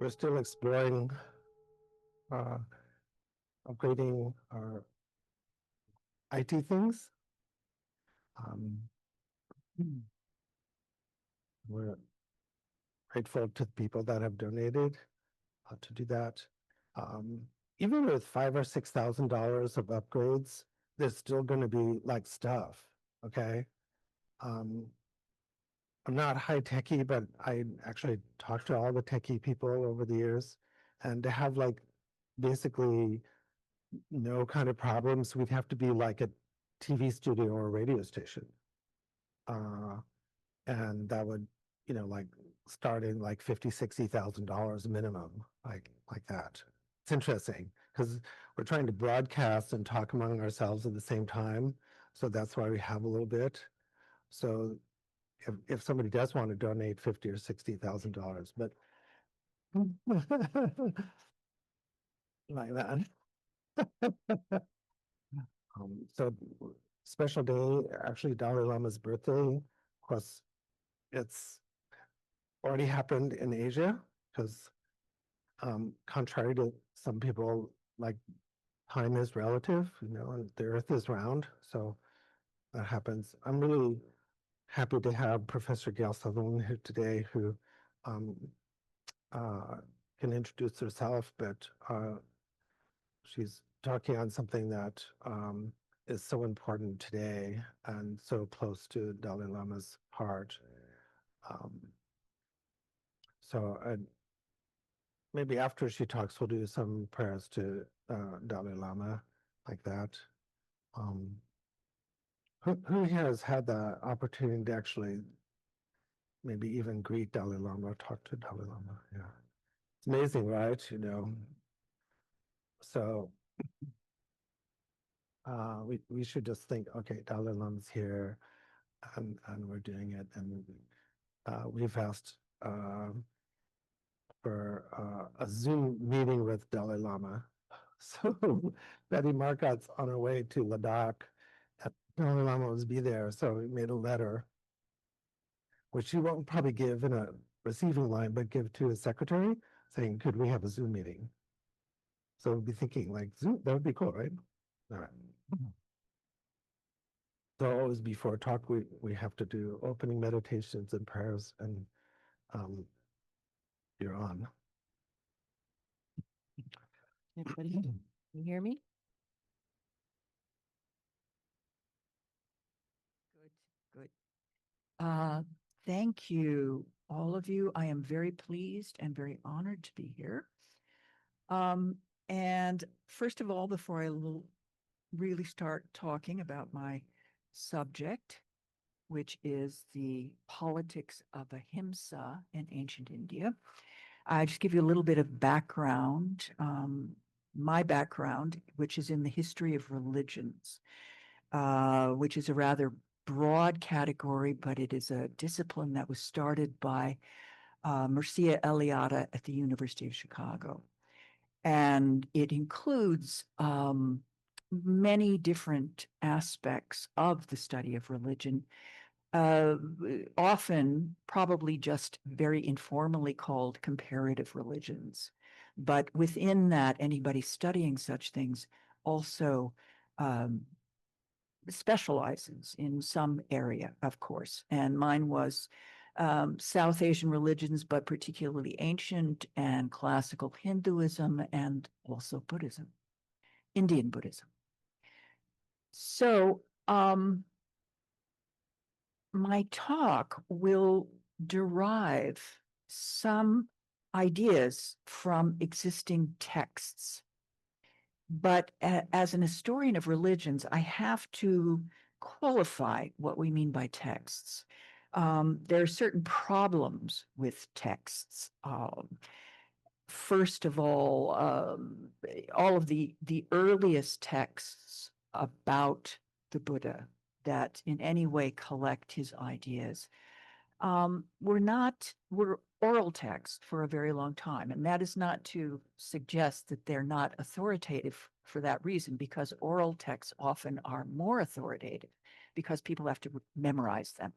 we're still exploring upgrading our IT things. We're grateful to the people that have donated to do that. Even with $5,000 or $6,000 of upgrades, there's still going to be like stuff. Okay. I'm not high techie, but I actually talked to all the techie people over the years, and to have like basically no kind of problems, we'd have to be like a TV studio or a radio station. And that would, like starting like $50,000-$60,000 minimum, like that. It's interesting because we're trying to broadcast and talk among ourselves at the same time. So that's why we have a little bit. So if somebody does want to donate $50,000 or $60,000, but like that. So special day, actually Dalai Lama's birthday. Of course, it's already happened in Asia because contrary to some people, like time is relative, and the earth is round. So that happens. I'm really happy to have Professor Gail Sutherland here today, who can introduce herself, but she's talking on something that is so important today and so close to Dalai Lama's heart. So maybe after she talks, we'll do some prayers to Dalai Lama, like that. Who has had the opportunity to actually maybe even greet Dalai Lama or talk to Dalai Lama? Yeah, it's amazing, right? So we should just think, okay, Dalai Lama's here, and we're doing it, and we've asked for a Zoom meeting with Dalai Lama. So Betty Marcotte's on her way to Ladakh, and Dalai Lama was be there, so we made a letter, which she won't probably give in a receiving line, but give to his secretary, saying, could we have a Zoom meeting? So we'd be thinking, like, Zoom, that would be cool, right? All right. So always before talk, we have to do opening meditations and prayers, and you're on. Everybody, can you hear me? Good. Thank you, all of you. I am very pleased and very honored to be here. And first of all, before I really start talking about my subject, which is the politics of Ahimsa in ancient India, I just give you a little bit of background, my background, which is in the history of religions, which is a rather broad category, but it is a discipline that was started by Mircea Eliade at the University of Chicago. And it includes many different aspects of the study of religion, often probably just very informally called comparative religions. But within that, anybody studying such things also specializes in some area, of course. And mine was South Asian religions, but particularly ancient and classical Hinduism and also Buddhism, Indian Buddhism. So my talk will derive some ideas from existing texts. But as an historian of religions, I have to qualify what we mean by texts. There are certain problems with texts. First of all of the earliest texts about the Buddha that in any way collect his ideas were oral texts for a very long time. And that is not to suggest that they're not authoritative for that reason, because oral texts often are more authoritative because people have to memorize them.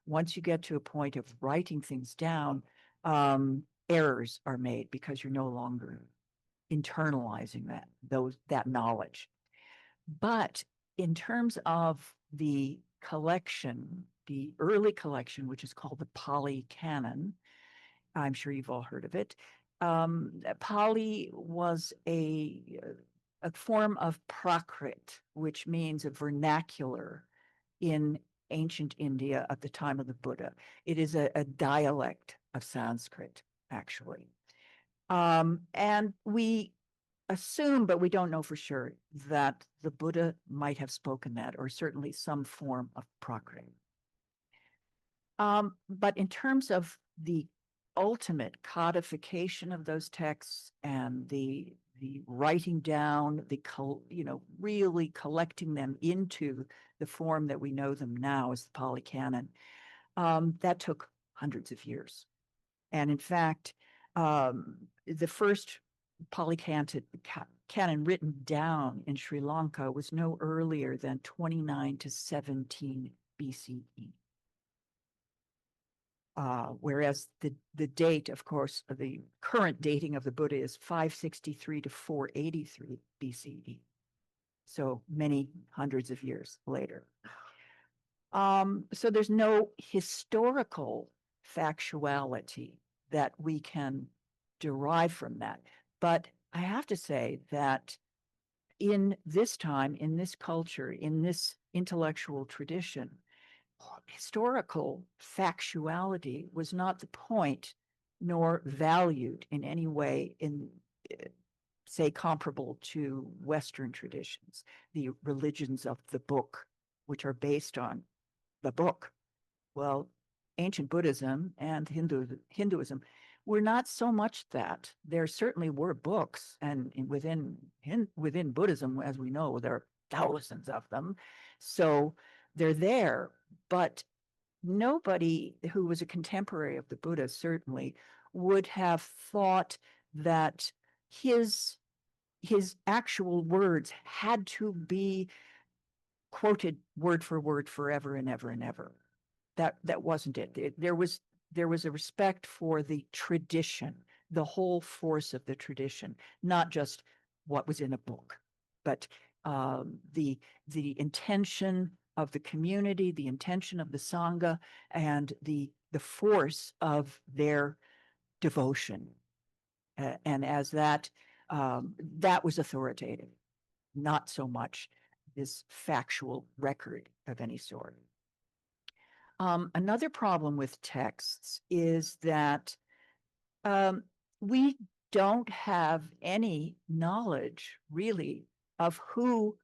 Once you get to a point of writing things down, errors are made because you're no longer internalizing that knowledge. But in terms of the collection, the early collection, which is called the Pali Canon, I'm sure you've all heard of it. Pali was a form of Prakrit, which means a vernacular in ancient India at the time of the Buddha. It is a dialect of Sanskrit, actually. And we assume, but we don't know for sure, that the Buddha might have spoken that, or certainly some form of Prakrit. But in terms of the ultimate codification of those texts and the writing down, really collecting them into the form that we know them now as the Pali Canon, that took hundreds of years. And in fact, the first Pali Canon written down in Sri Lanka was no earlier than 29 to 17 BCE. Whereas the date, of course, the current dating of the Buddha is 563 to 483 BCE. So many hundreds of years later. So there's no historical factuality that we can derive from that. But I have to say that in this time, in this culture, in this intellectual tradition, historical factuality was not the point nor valued in any way in, say, comparable to Western traditions, the religions of the book, which are based on the book. Well, ancient Buddhism and Hinduism were not so much that. There certainly were books, and within Buddhism, as we know, there are thousands of them. So they're there, but nobody who was a contemporary of the Buddha certainly would have thought that his actual words had to be quoted word for word forever and ever and ever. That wasn't it. There was a respect for the tradition, the whole force of the tradition, not just what was in a book, but the intention of the community, the intention of the Sangha, and the force of their devotion. And as that was authoritative, not so much this factual record of any sort. Another problem with texts is that we don't have any knowledge, really, of who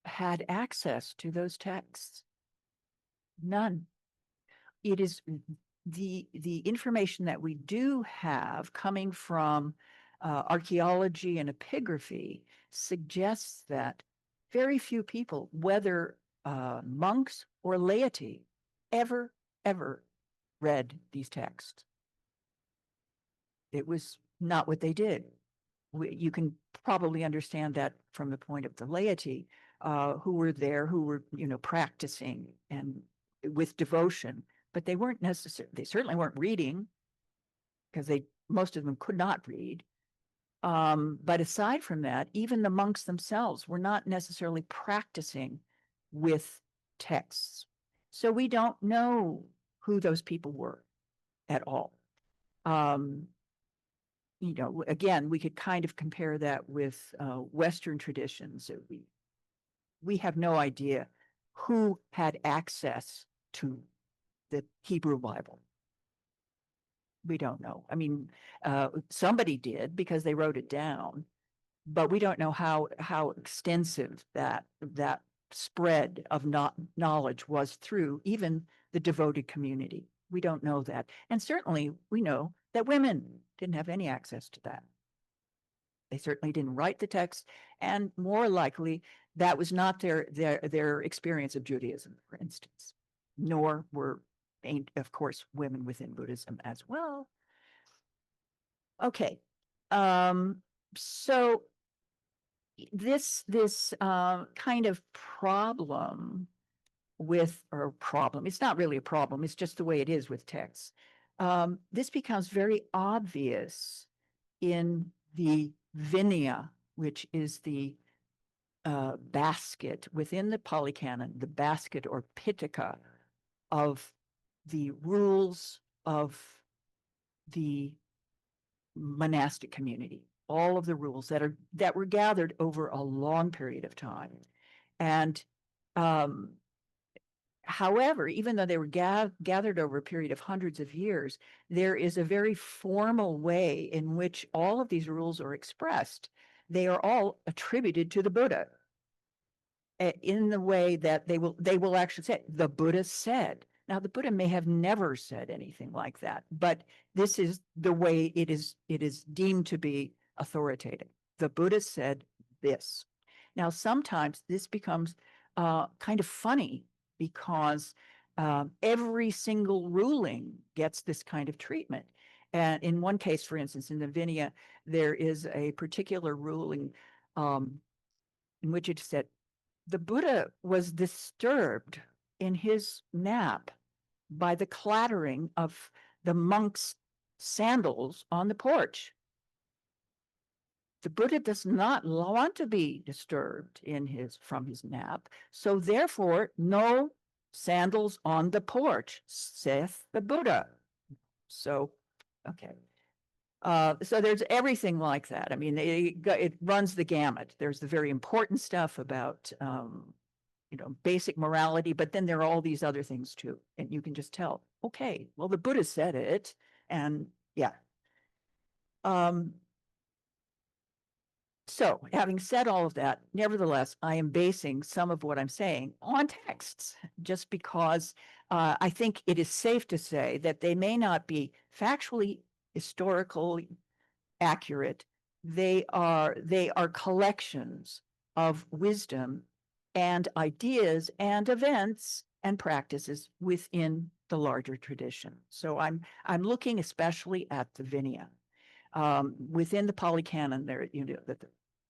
had access to those texts. None. It is the information that we do have coming from archaeology and epigraphy suggests that very few people, whether monks or laity, ever read these texts. It was not what they did. You can probably understand that from the point of the laity, who were there, who were, practicing and with devotion, but they weren't necessarily, they certainly weren't reading, because most of them could not read. But aside from that, even the monks themselves were not necessarily practicing with texts. So we don't know who those people were at all. Again, we could kind of compare that with Western traditions. We have no idea who had access to the Hebrew Bible. We don't know. I mean, somebody did because they wrote it down, but we don't know how extensive that spread of knowledge was through even the devoted community. We don't know that. And certainly we know that women didn't have any access to that. They certainly didn't write the text, and more likely that was not their experience of Judaism, for instance, nor were, of course, women within Buddhism as well. Okay, so this kind of problem it's not really a problem, it's just the way it is with texts. This becomes very obvious in the Vinaya, which is the basket within the Pali Canon, the basket or Pitaka of the rules of the monastic community, all of the rules that were gathered over a long period of time. And however, even though they were gathered over a period of hundreds of years, there is a very formal way in which all of these rules are expressed. They are all attributed to the Buddha in the way that they will actually say, the Buddha said. Now, the Buddha may have never said anything like that, but this is the way it is deemed to be authoritative. The Buddha said this. Now, sometimes this becomes kind of funny because every single ruling gets this kind of treatment. And in one case, for instance, in the Vinaya, there is a particular ruling in which it said, the Buddha was disturbed in his nap by the clattering of the monks' sandals on the porch. The Buddha does not want to be disturbed from his nap, so therefore no sandals on the porch, saith the Buddha. So, okay. So there's everything like that. I mean, it runs the gamut. There's the very important stuff about, basic morality, but then there are all these other things too. And you can just tell, okay, well, the Buddha said it. And yeah. So having said all of that, nevertheless, I am basing some of what I'm saying on texts, just because I think it is safe to say that they may not be factually, historically accurate. They are collections of wisdom and ideas and events and practices within the larger tradition. So I'm looking especially at the Vinaya. Within the Pali Canon, there,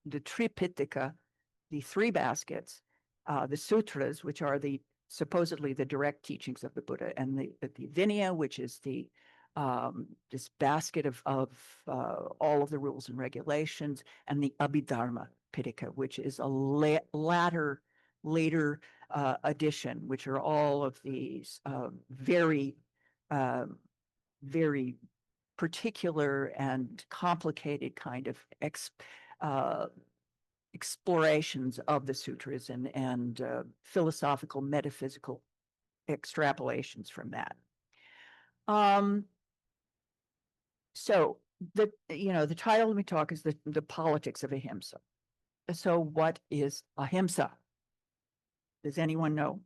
the Tripitaka, the three baskets, the sutras, which are supposedly the direct teachings of the Buddha, and the Vinaya, which is this basket of all of the rules and regulations, and the Abhidharma Pitaka, which is a later addition, which are all of these very, very particular and complicated kind of explorations of the sutras and philosophical, metaphysical extrapolations from that. So the title of my talk is the politics of Ahimsa. So what is Ahimsa? Does anyone know?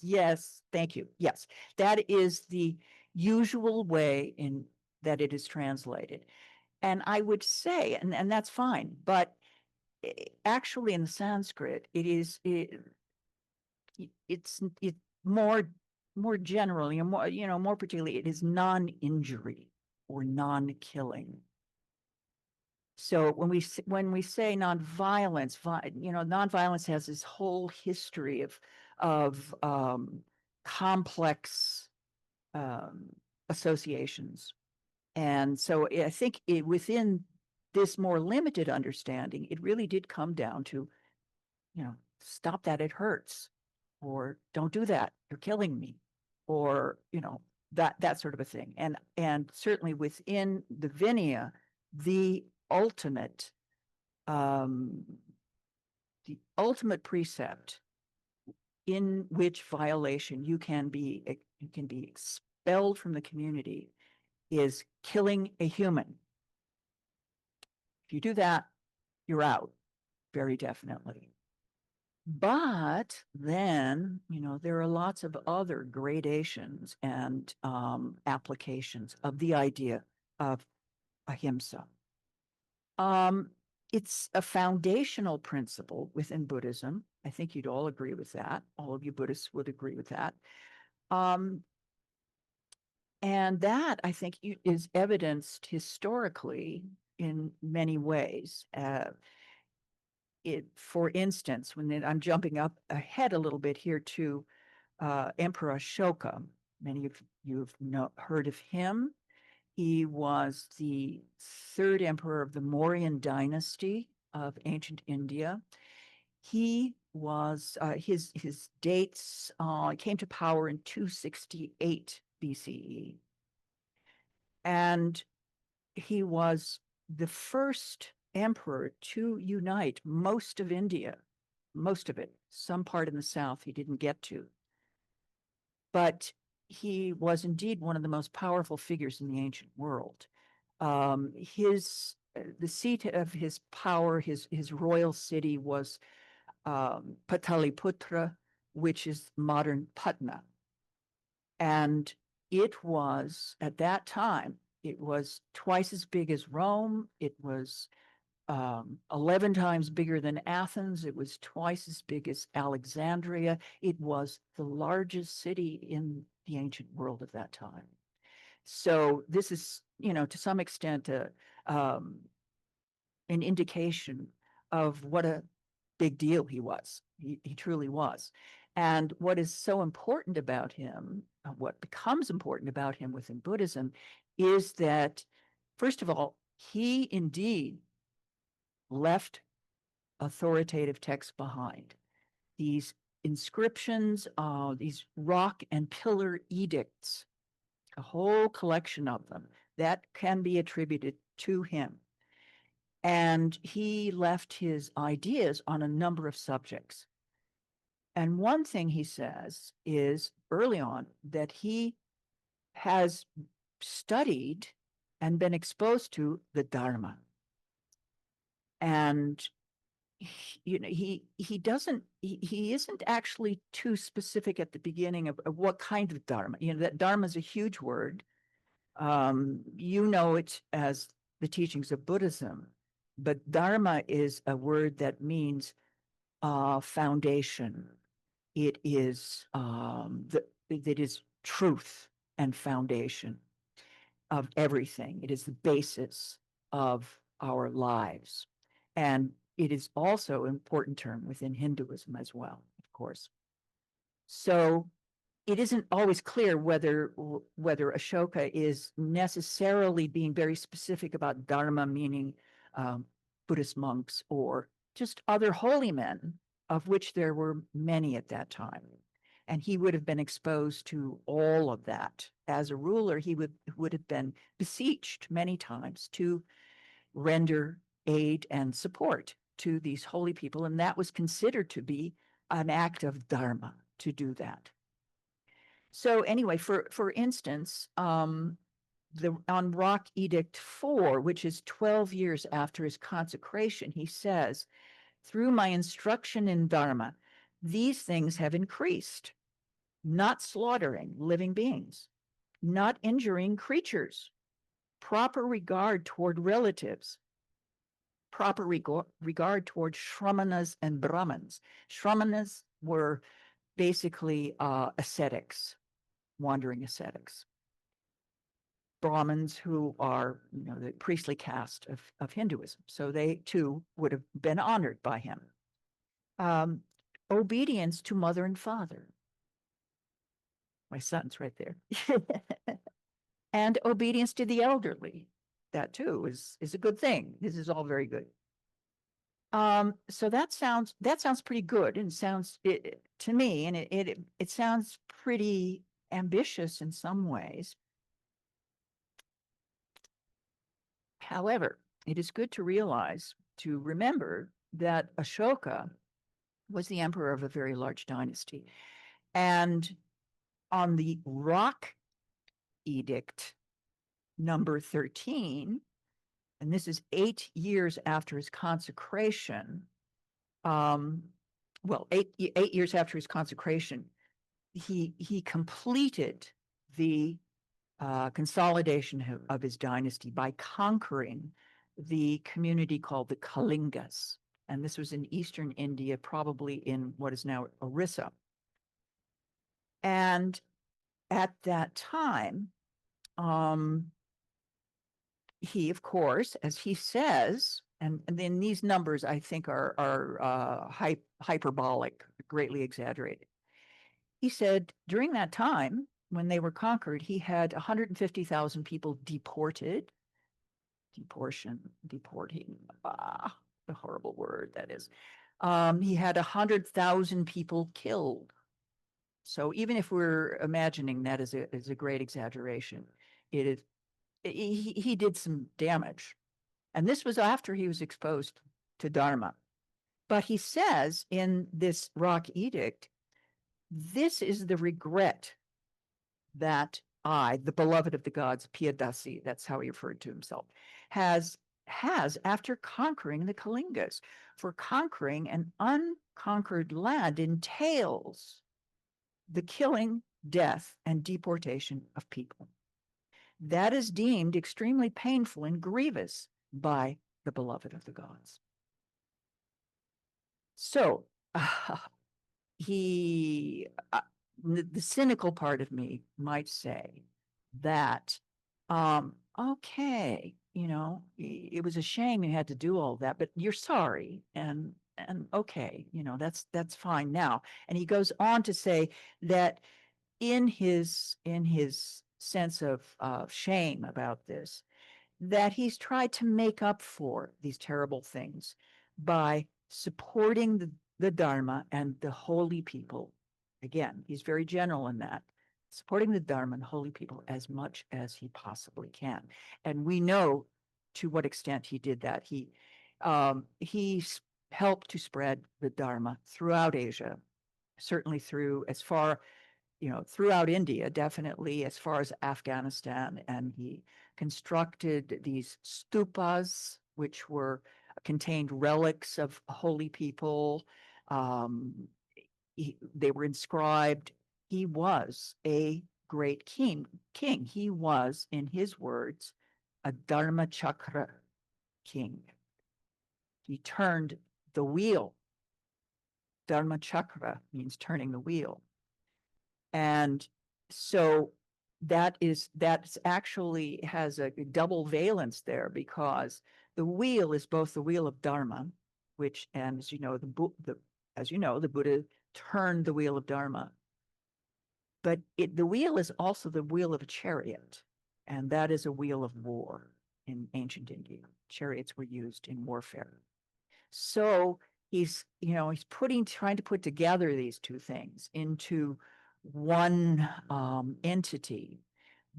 Yes, thank you. Yes, that is the usual way in that it is translated. And I would say, and that's fine, but actually in the Sanskrit, it's more generally, and more particularly, it is non-injury or non-killing. So when we say nonviolence, nonviolence has this whole history of complex associations. And so I think within this more limited understanding, it really did come down to, stop that, it hurts, or don't do that, you're killing me, or, that sort of a thing. And certainly within the Vinaya, the ultimate precept in which violation you can be expelled from the community is killing a human. If you do that, you're out, very definitely. But then, there are lots of other gradations and applications of the idea of ahimsa. It's a foundational principle within Buddhism. I think you'd all agree with that. All of you Buddhists would agree with that. And that, I think, is evidenced historically in many ways. For instance, I'm jumping up ahead a little bit here to Emperor Ashoka. Many of you have heard of him. He was the third emperor of the Mauryan dynasty of ancient India. He was, his dates, came to power in 268 BCE. And he was the first emperor to unite most of India, most of it. Some part in the south he didn't get to. But he was indeed one of the most powerful figures in the ancient world. The seat of his power, his royal city was Pataliputra, which is modern Patna. And it was, at that time, it was twice as big as Rome. It was 11 times bigger than Athens. It was twice as big as Alexandria. It was the largest city in the ancient world of that time. So this is, to some extent, an indication of what a big deal he was. He truly was. And what is so important about him, what becomes important about him within Buddhism, is that, first of all, he indeed left authoritative texts behind. These inscriptions, these rock and pillar edicts, a whole collection of them that can be attributed to him. And he left his ideas on a number of subjects. And one thing he says is early on that he has studied and been exposed to the Dharma. And he isn't actually too specific at the beginning of what kind of Dharma. That Dharma is a huge word. It as the teachings of Buddhism, but Dharma is a word that means foundation. It is it is truth and foundation of everything. It is the basis of our lives. And it is also an important term within Hinduism as well, of course. So it isn't always clear whether Ashoka is necessarily being very specific about Dharma, meaning Buddhist monks or just other holy men, of which there were many at that time. And he would have been exposed to all of that. As a ruler, he would have been beseeched many times to render aid and support to these holy people. And that was considered to be an act of Dharma to do that. So anyway, for instance, on Rock Edict 4, which is 12 years after his consecration, he says, through my instruction in Dharma, these things have increased, not slaughtering living beings, not injuring creatures, proper regard toward relatives, proper regard toward Shramanas and Brahmins. Shramanas were basically ascetics, wandering ascetics. Brahmins who are, the priestly caste of Hinduism. So they too would have been honored by him. Obedience to mother and father. My son's right there. And obedience to the elderly. That too is a good thing. This is all very good. So that sounds pretty good, and sounds to me, and it sounds pretty ambitious in some ways. However, it is good to remember that Ashoka was the emperor of a very large dynasty. And on the Rock Edict number 13, and this is 8 years after his consecration, 8 years after his consecration, he completed the consolidation of his dynasty by conquering the community called the Kalingas. And this was in eastern India, probably in what is now Orissa. And at that time, he, of course, as he says, and then these numbers I think are hyperbolic, greatly exaggerated. he said during that time, when they were conquered, he had 150,000 people deported. Deporting, the horrible word that is. He had 100,000 people killed. So even if we're imagining that is a great exaggeration, it is, he did some damage. And this was after he was exposed to Dharma. But he says in this rock edict, this is the regret that I, the beloved of the gods, Piyadasi, that's how he referred to himself, has after conquering the Kalingas. For conquering an unconquered land entails the killing, death, and deportation of people. That is deemed extremely painful and grievous by the beloved of the gods. So the cynical part of me might say that, okay, it was a shame you had to do all that, but you're sorry, and okay, that's fine now. And he goes on to say that in his sense of shame about this, that he's tried to make up for these terrible things by supporting the Dharma and the holy people. Again, he's very general in that, supporting the Dharma and holy people as much as he possibly can. And we know to what extent he did that. He helped to spread the Dharma throughout Asia, certainly throughout India, definitely as far as Afghanistan. And he constructed these stupas, which contained relics of holy people. They were inscribed. He was a great king. He was, in his words, a Dharma Chakra king. He turned the wheel. Dharma Chakra means turning the wheel. And so that's actually has a double valence there, because the wheel is both the wheel of Dharma, which, and as you know, the Buddha turned the wheel of Dharma, but the wheel is also the wheel of a chariot, and that is a wheel of war in ancient India. Chariots were used in warfare. So he's trying to put together these two things into one entity.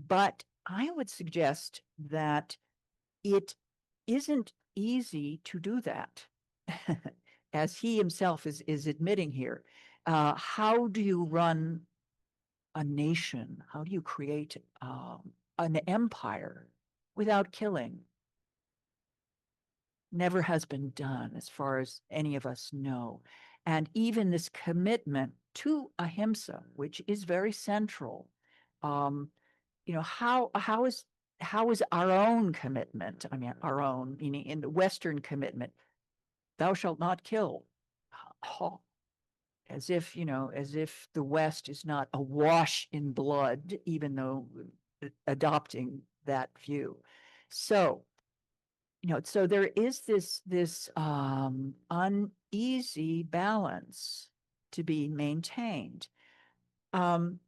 But I would suggest that it isn't easy to do that, as he himself is admitting here. How do you run a nation? How do you create an empire without killing? Never has been done, as far as any of us know. And even this commitment to ahimsa, which is very central, how is our own commitment? I mean, our own, meaning in the Western commitment, thou shalt not kill. Oh, as if the West is not awash in blood, even though adopting that view. So, so there is this uneasy balance to be maintained. And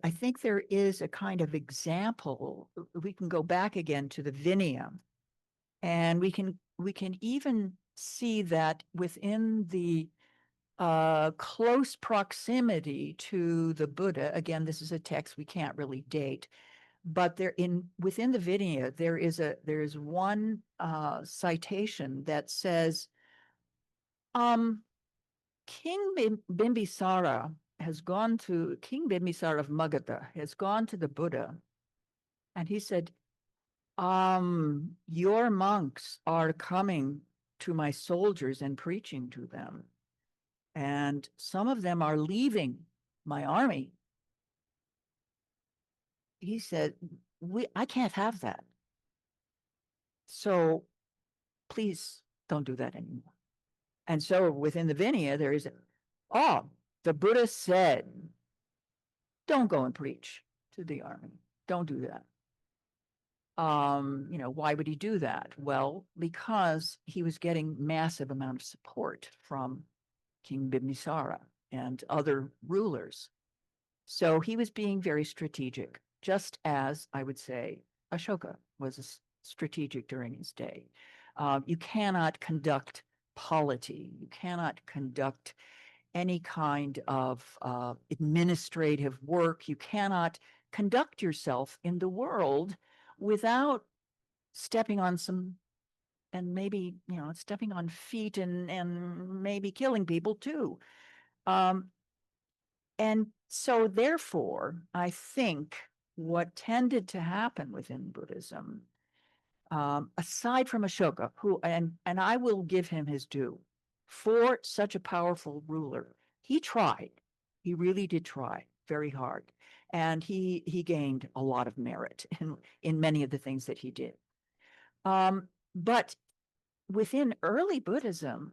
I think there is a kind of example. We can go back again to the Vinaya, and we can even see that within the close proximity to the Buddha. Again, this is a text we can't really date, but within the Vinaya, there is one citation that says, King Bimbisara of Magadha has gone to the Buddha, and he said, your monks are coming to my soldiers and preaching to them, and some of them are leaving my army. He said, I can't have that. So please don't do that anymore. And so within the Vinaya, there is, the Buddha said, don't go and preach to the army. Don't do that. Why would he do that? Well, because he was getting massive amount of support from King Bimbisara. and other rulers. So he was being very strategic, just as I would say Ashoka was strategic during his day. You cannot conduct polity. You cannot conduct any kind of administrative work. You cannot conduct yourself in the world without stepping on some, and maybe, stepping on feet and maybe killing people too. And so therefore, I think what tended to happen within Buddhism, aside from Ashoka, who, and I will give him his due, for such a powerful ruler, he tried. He really did try very hard. And he gained a lot of merit in many of the things that he did. But within early Buddhism,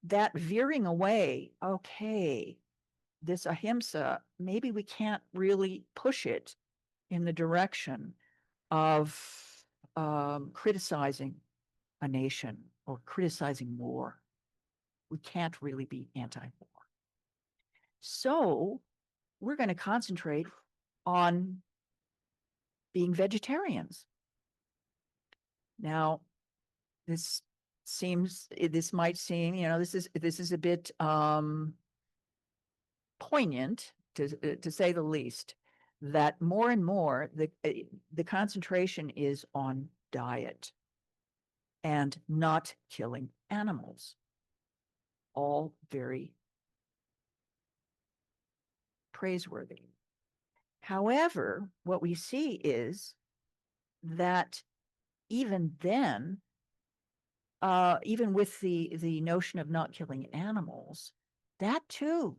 that veering away, okay, this ahimsa, maybe we can't really push it in the direction of criticizing a nation or criticizing war. We can't really be anti-war. So we're going to concentrate on being vegetarians. Now, this might seem, this is a bit poignant, to say the least, that more and more the concentration is on diet and not killing animals. All very praiseworthy. However, what we see is that even then, even with the notion of not killing animals, that too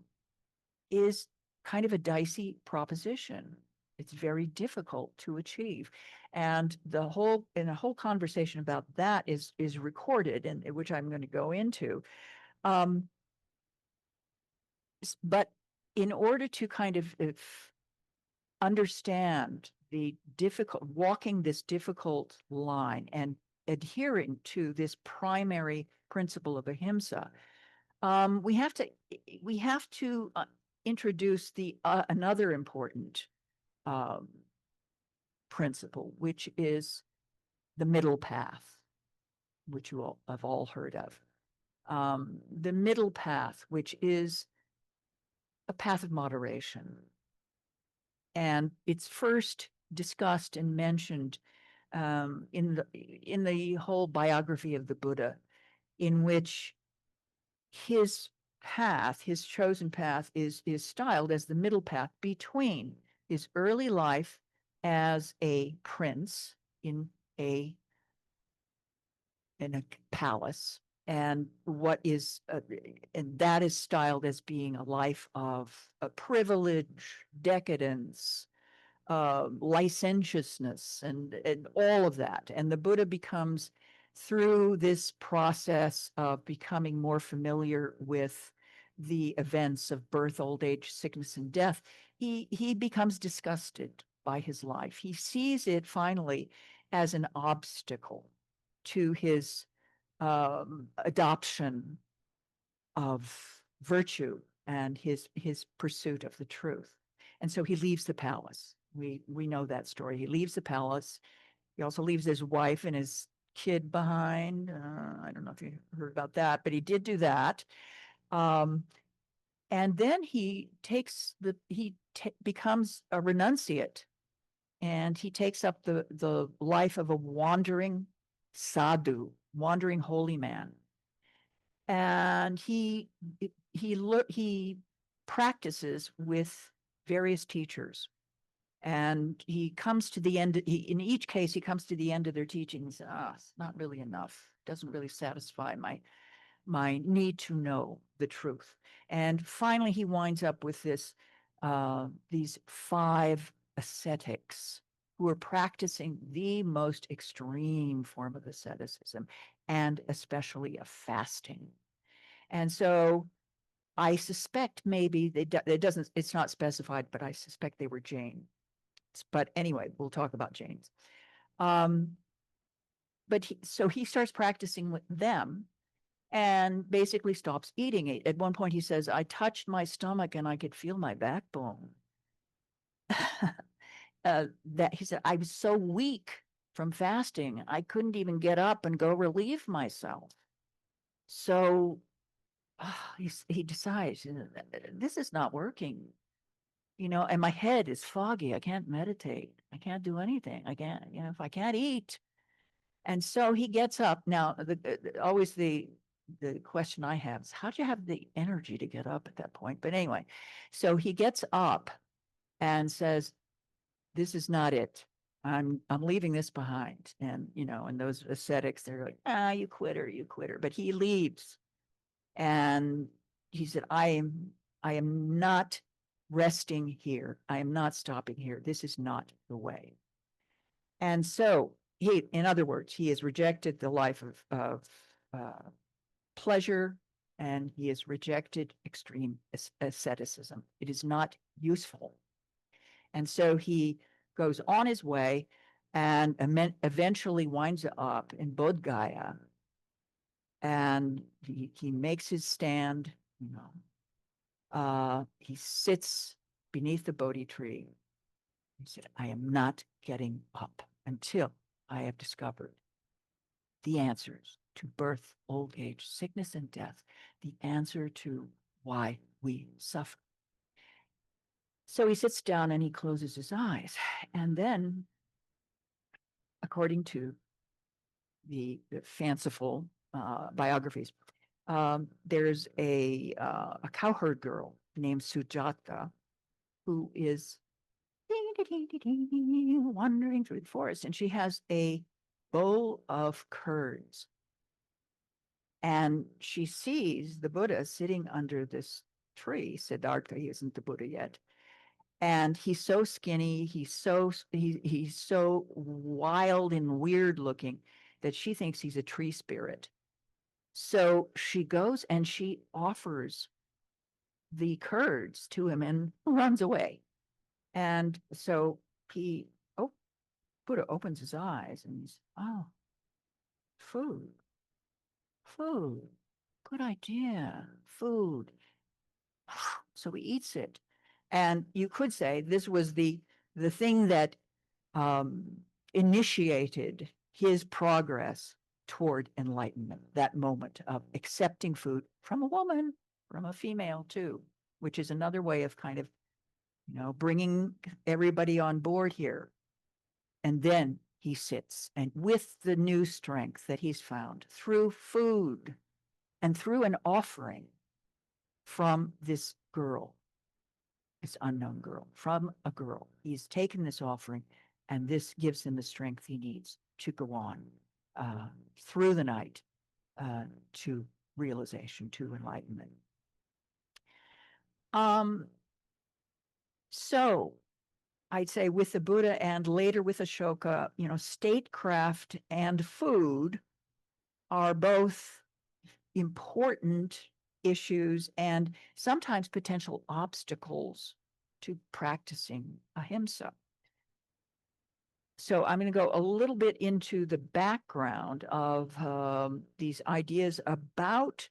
is kind of a dicey proposition. It's very difficult to achieve. And a whole conversation about that is recorded, and which I'm going to go into. But in order to kind of understand walking this difficult line and adhering to this primary principle of ahimsa, we have to introduce another important principle, which is the middle path, which you all have all heard of. The middle path, which is a path of moderation. And it's first discussed and mentioned in the whole biography of the Buddha, in which his chosen path is styled as the middle path between his early life as a prince in a palace, and and that is styled as being a life of privilege, decadence, licentiousness, and all of that. And the Buddha becomes, through this process of becoming more familiar with the events of birth, old age, sickness, and death, he becomes disgusted by his life. He sees it finally as an obstacle to his adoption of virtue and his pursuit of the truth. And so he leaves the palace. We know that story. He leaves the palace. He also leaves his wife and his kid behind. I don't know if you heard about that, but he did do that. And then he becomes a renunciate, and he takes up the life of a wandering sadhu, wandering holy man. And he practices with various teachers. And he comes to the end, in each case, he comes to the end of their teachings. It's not really enough. Doesn't really satisfy my need to know the truth. And finally, he winds up with these 5 ascetics who are practicing the most extreme form of asceticism, and especially of fasting. And so I suspect maybe it's not specified, but I suspect they were Jain. But anyway, we'll talk about Jains. So he starts practicing with them, and basically stops eating it. At one point, he says, I touched my stomach and I could feel my backbone. That he said, I was so weak from fasting, I couldn't even get up and go relieve myself. So he decides, this is not working, and my head is foggy. I can't meditate. I can't do anything. I can't, if I can't eat. And so he gets up. Now, always the question I have is, how do you have the energy to get up at that point? But anyway, so he gets up and says, this is not it. I'm leaving this behind. And, and those ascetics, they're like, you quitter. But he leaves. And he said, I am not resting here. I am not stopping here. This is not the way. And so in other words, he has rejected the life of pleasure, and he has rejected extreme asceticism. It is not useful. And so he goes on his way and eventually winds up in Bodh Gaya. And he makes his stand, he sits beneath the Bodhi tree. He said, I am not getting up until I have discovered the answers to birth, old age, sickness, and death, the answer to why we suffer. So he sits down and he closes his eyes. And then, according to the fanciful biographies, there's a cowherd girl named Sujata who is wandering through the forest, and she has a bowl of curds. And she sees the Buddha sitting under this tree. Siddhartha, he isn't the Buddha yet. And he's so skinny, he's so wild and weird looking that she thinks he's a tree spirit. So she goes and she offers the curds to him and runs away. And so Buddha opens his eyes and he's, food, good idea, food. So he eats it. And you could say this was the thing that initiated his progress toward enlightenment, that moment of accepting food from a woman, from a female too, which is another way of kind of, bringing everybody on board here. And then he sits, and with the new strength that he's found through food and through an offering from this girl, this unknown girl, from a girl, he's taken this offering, and this gives him the strength he needs to go on through the night to realization, to enlightenment. So I'd say with the Buddha and later with Ashoka, statecraft and food are both important issues and sometimes potential obstacles to practicing ahimsa. So I'm going to go a little bit into the background of these ideas about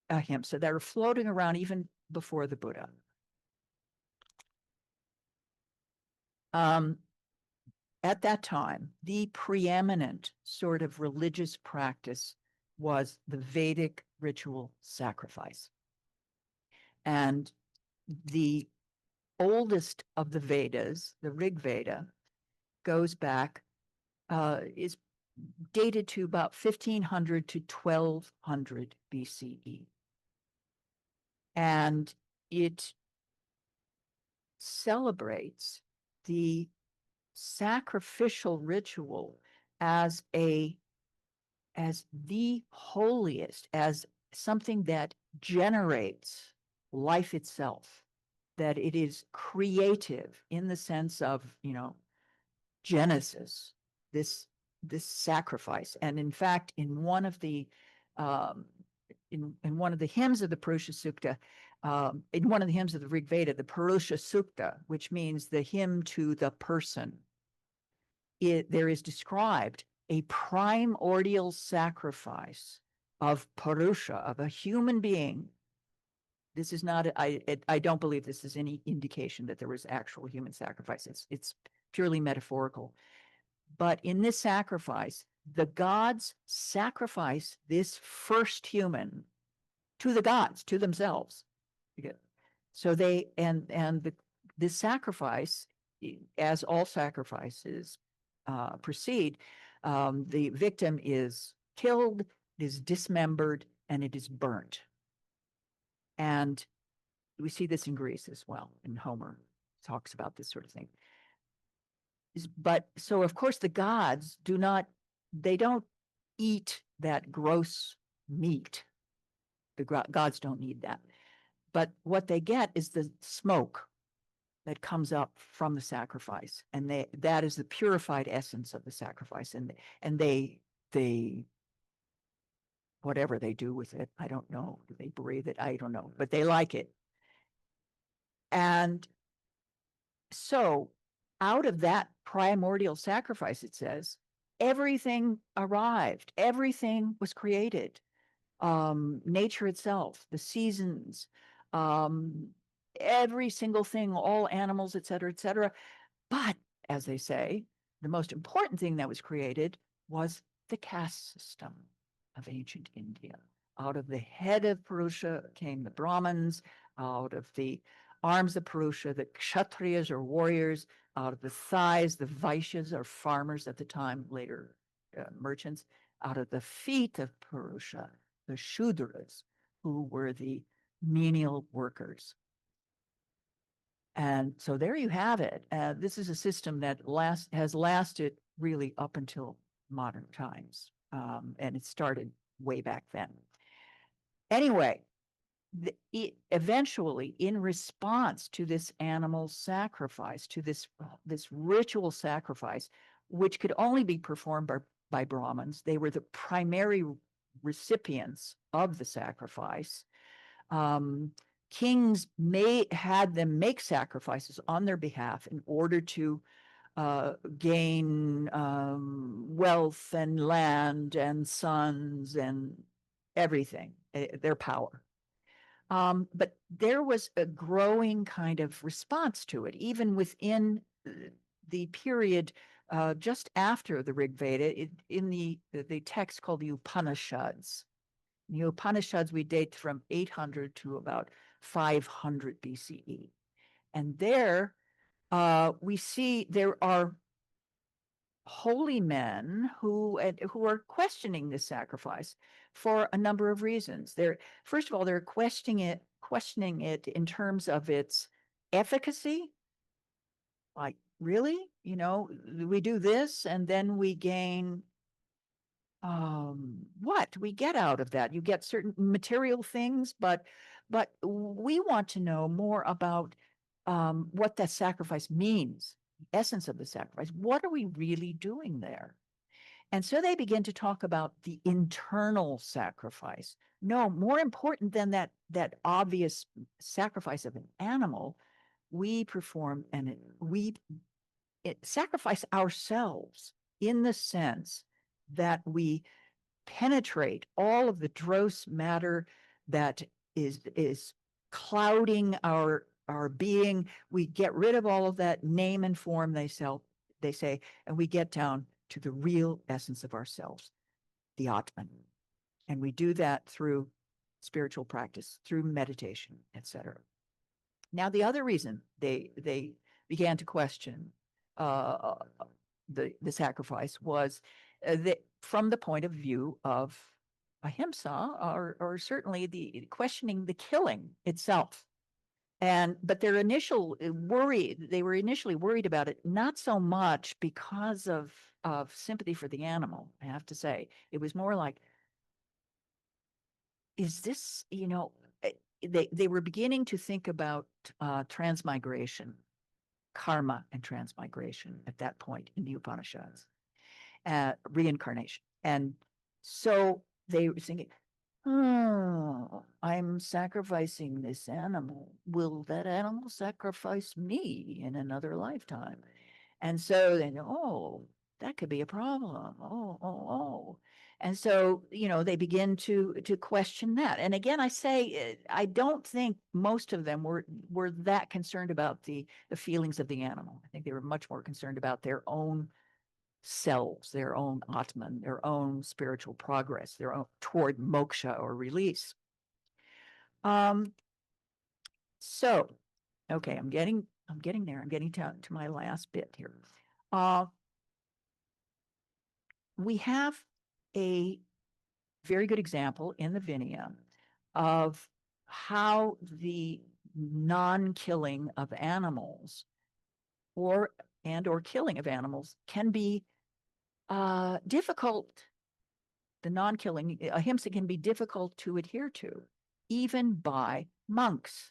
ahimsa that are floating around even before the Buddha. At that time, the preeminent sort of religious practice was the Vedic ritual sacrifice. And the oldest of the Vedas, the Rig Veda, goes back, is dated to about 1500 to 1200 BCE. And it celebrates the sacrificial ritual as the holiest, as something that generates life itself, that it is creative in the sense of, Genesis, this sacrifice. And in fact, in one of the in one of the hymns of the Purusha Sukta, in one of the hymns of the Rig Veda, the Purusha Sukta, which means the hymn to the person, there is described a primordial sacrifice of Purusha, of a human being. This is not, I don't believe this is any indication that there was actual human sacrifice. It's purely metaphorical. But in this sacrifice, the gods sacrifice this first human to the gods, to themselves. So they, this sacrifice, as all sacrifices proceed, the victim is killed, is dismembered, and it is burnt. And we see this in Greece as well, and Homer talks about this sort of thing. But so, of course, the gods they don't eat that gross meat. The gods don't need that. But what they get is the smoke that comes up from the sacrifice. And that is the purified essence of the sacrifice. And they whatever they do with it, I don't know. Do they breathe it? I don't know. But they like it. And so out of that primordial sacrifice, it says, everything arrived. Everything was created. Nature itself, the seasons, every single thing, all animals, et cetera, But as they say, the most important thing that was created was the caste system of ancient India. Out of the head of Purusha came the Brahmins, out of the arms of Purusha, the Kshatriyas or warriors, out of the thighs, the Vaishyas or farmers at the time, later merchants, out of the feet of Purusha, the Shudras, who were the menial workers. And so there you have it. This is a system that has lasted really up until modern times. And it started way back then. Anyway, eventually, in response to this animal sacrifice, to this ritual sacrifice, which could only be performed by Brahmins, they were the primary recipients of the sacrifice. Kings had them make sacrifices on their behalf in order to gain wealth and land and sons and everything, their power. But there was a growing kind of response to it, even within the period just after the Rig Veda, in the text called the Upanishads. The Upanishads we date from 800 to about 500 BCE. And there we see there are holy men who are questioning this sacrifice for a number of reasons. First of all, they're questioning it in terms of its efficacy. Like, really? We do this and then we gain what we get out of that. You get certain material things, but we want to know more about what that sacrifice means, the essence of the sacrifice. What are we really doing there? And so they begin to talk about the internal sacrifice. No, more important than that obvious sacrifice of an animal, we perform and we sacrifice ourselves in the sense that we penetrate all of the dross matter that is clouding our being. We get rid of all of that name and form, they say, and we get down to the real essence of ourselves, the Atman. And we do that through spiritual practice, through meditation, etc. Now, the other reason they began to question the sacrifice was that from the point of view of Ahimsa, or certainly the questioning the killing itself. But their initial they were initially worried about it, not so much because of sympathy for the animal, I have to say. It was more like, is this, they were beginning to think about transmigration, karma and transmigration at that point in the Upanishads, reincarnation. And so they were thinking, oh, I'm sacrificing this animal. Will that animal sacrifice me in another lifetime? And so they know, oh, that could be a problem. Oh. And so, they begin to question that. And again, I say, I don't think most of them were that concerned about the feelings of the animal. I think they were much more concerned about their own selves, their own Atman, their own spiritual progress, their own toward moksha or release. So, okay, I'm getting there. I'm getting to my last bit here. We have a very good example in the Vinaya of how the non-killing of animals or killing of animals can be difficult. The non-killing, ahimsa, can be difficult to adhere to, even by monks.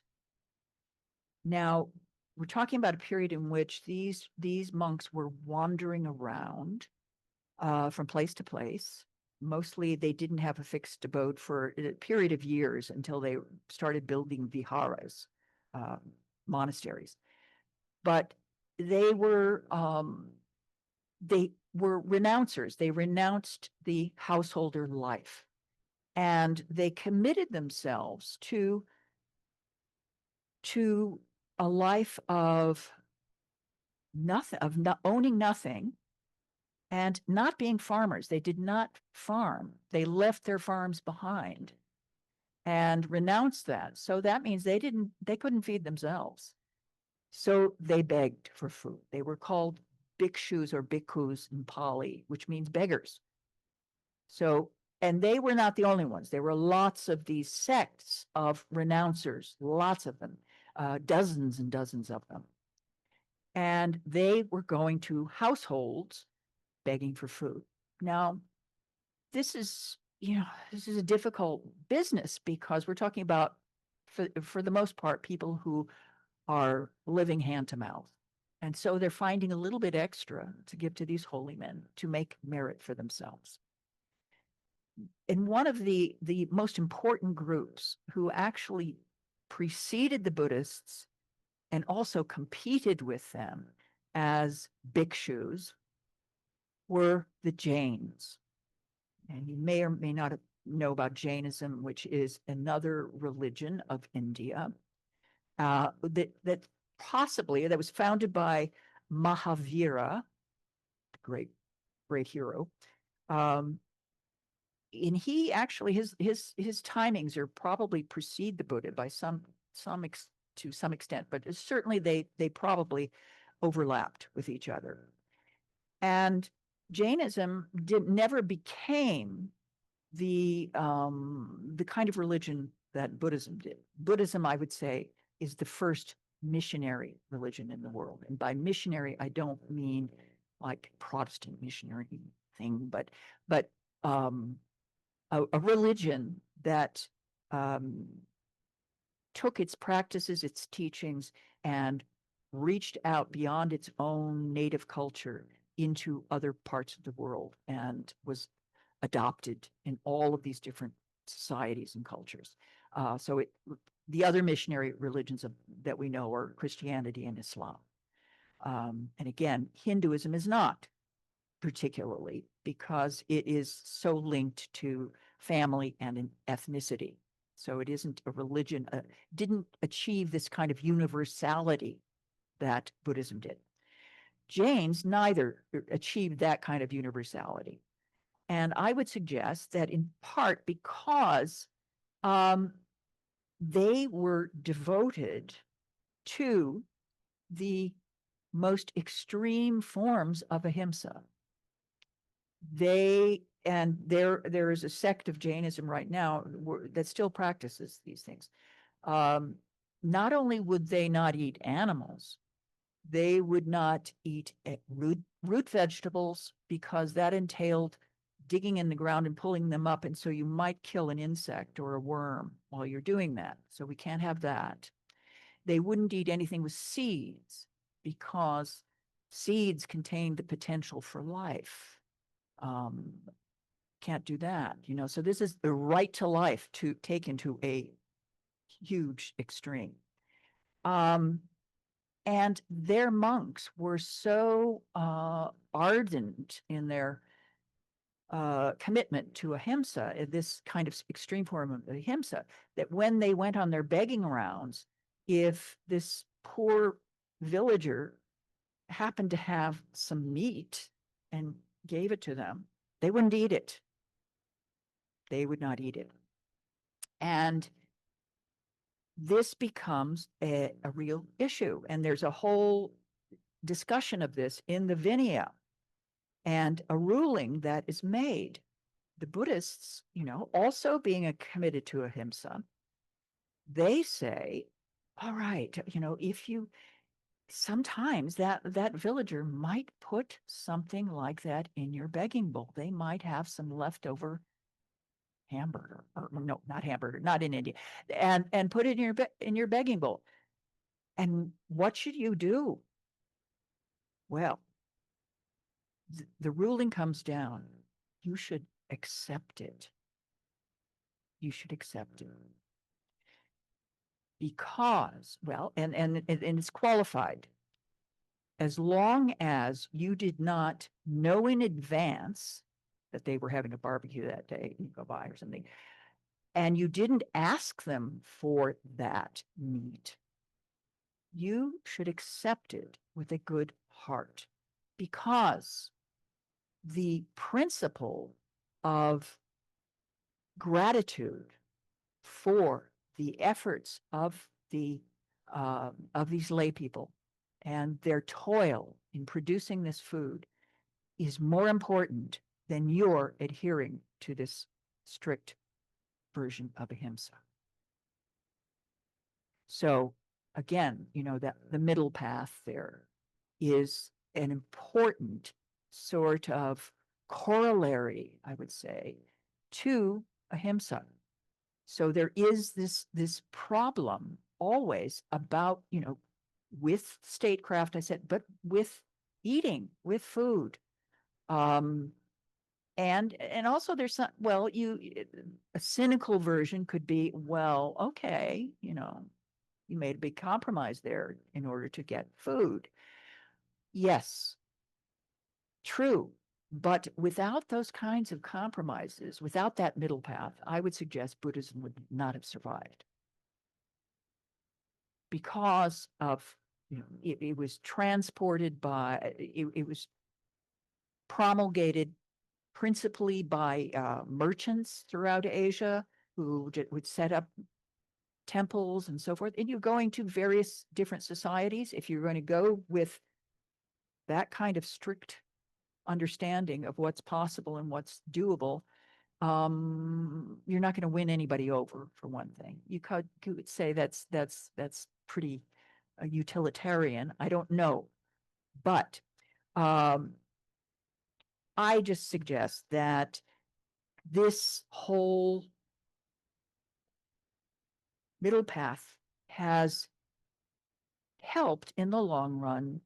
Now, we're talking about a period in which these monks were wandering around from place to place. Mostly they didn't have a fixed abode for a period of years until they started building viharas, monasteries. But they were renouncers. They renounced the householder life, and they committed themselves to a life of nothing, of not owning nothing, and not being farmers. They did not farm. They left their farms behind and renounced that. So that means they couldn't feed themselves. So they begged for food. They were called bhikshus or bhikkhus in Pali, which means beggars. So, and they were not the only ones. There were lots of these sects of renouncers, lots of them, dozens and dozens of them. And they were going to households begging for food. Now, this is a difficult business because we're talking about, for the most part, people who are living hand to mouth. And so they're finding a little bit extra to give to these holy men to make merit for themselves. And one of the most important groups who actually preceded the Buddhists and also competed with them as bhikshus were the Jains. And you may or may not know about Jainism, which is another religion of India that was founded by Mahavira, great hero. And he actually, his timings are probably precede the Buddha by to some extent, but certainly they probably overlapped with each other. And Jainism never became the kind of religion that Buddhism did. Buddhism, I would say, is the first missionary religion in the world. And by missionary, I don't mean like Protestant missionary thing, but a religion that took its practices, its teachings, and reached out beyond its own native culture into other parts of the world and was adopted in all of these different societies and cultures. The other missionary religions that we know are Christianity and Islam. And again, Hinduism is not particularly, because it is so linked to family and an ethnicity. So it isn't a religion, didn't achieve this kind of universality that Buddhism did. Jains neither achieved that kind of universality. And I would suggest that in part because they were devoted to the most extreme forms of ahimsa. There is a sect of Jainism right now that still practices these things. Not only would they not eat animals, they would not eat root vegetables, because that entailed digging in the ground and pulling them up. And so you might kill an insect or a worm while you're doing that. So we can't have that. They wouldn't eat anything with seeds, because seeds contain the potential for life. Can't do that, so this is the right to life to take into a huge extreme. And their monks were so ardent in their commitment to ahimsa, this kind of extreme form of ahimsa, that when they went on their begging rounds, if this poor villager happened to have some meat and gave it to them, they wouldn't eat it. They would not eat it. And this becomes a real issue. And there's a whole discussion of this in the Vinaya, and a ruling that is made. The Buddhists, also being committed to ahimsa, they say, all right, if you, sometimes that villager might put something like that in your begging bowl. They might have some leftover hamburger, or no, not hamburger, not in India, and put it in your begging bowl. And what should you do? Well, the ruling comes down. You should accept it. You should accept it. Because, well, and it's qualified. As long as you did not know in advance that they were having a barbecue that day, you go by or something, and you didn't ask them for that meat, you should accept it with a good heart, because the principle of gratitude for the efforts of these lay people and their toil in producing this food is more important than your adhering to this strict version of ahimsa. So again, that the middle path there is an important sort of corollary, I would say, to ahimsa. So there is this problem always about, with statecraft, I said, but with eating, with food. And also there's some, well, a cynical version could be, well, okay, you made a big compromise there in order to get food. Yes, true. But without those kinds of compromises, without that middle path, I would suggest Buddhism would not have survived. Because of, it was transported by, it was promulgated principally by merchants throughout Asia who would set up temples and so forth. And you're going to various different societies. If you're going to go with that kind of strict understanding of what's possible and what's doable, you're not going to win anybody over, for one thing. You could say that's pretty utilitarian. I don't know, but I just suggest that this whole middle path has helped in the long run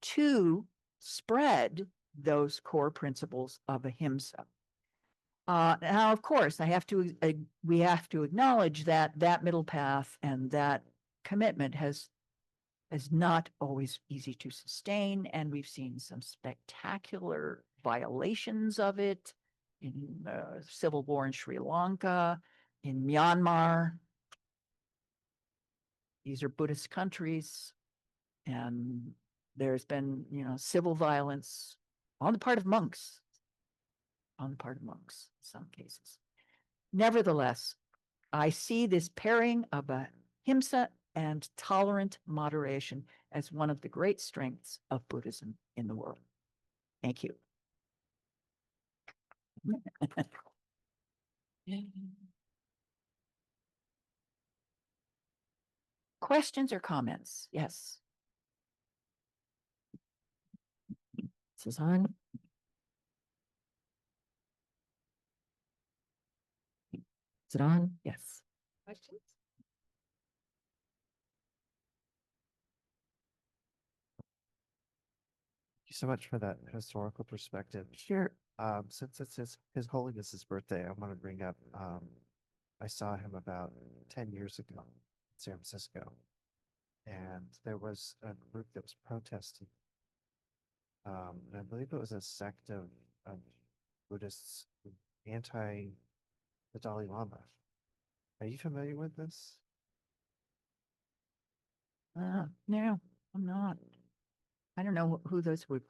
to spread those core principles of ahimsa. Now, of course, we have to acknowledge that middle path and that commitment is not always easy to sustain, and we've seen some spectacular violations of it in civil war in Sri Lanka, in Myanmar. These are Buddhist countries, and there's been, civil violence on the part of monks, in some cases. Nevertheless, I see this pairing of ahimsa and tolerant moderation as one of the great strengths of Buddhism in the world. Thank you. Questions or comments? Yes. This is on. Is it on? Yes. Questions? Thank you so much for that historical perspective. Sure. Since it's His Holiness's birthday, I want to bring up, I saw him about 10 years ago in San Francisco, and there was a group that was protesting. And I believe it was a sect of Buddhists anti the Dalai Lama. Are you familiar with this? No, I'm not. I don't know who those would,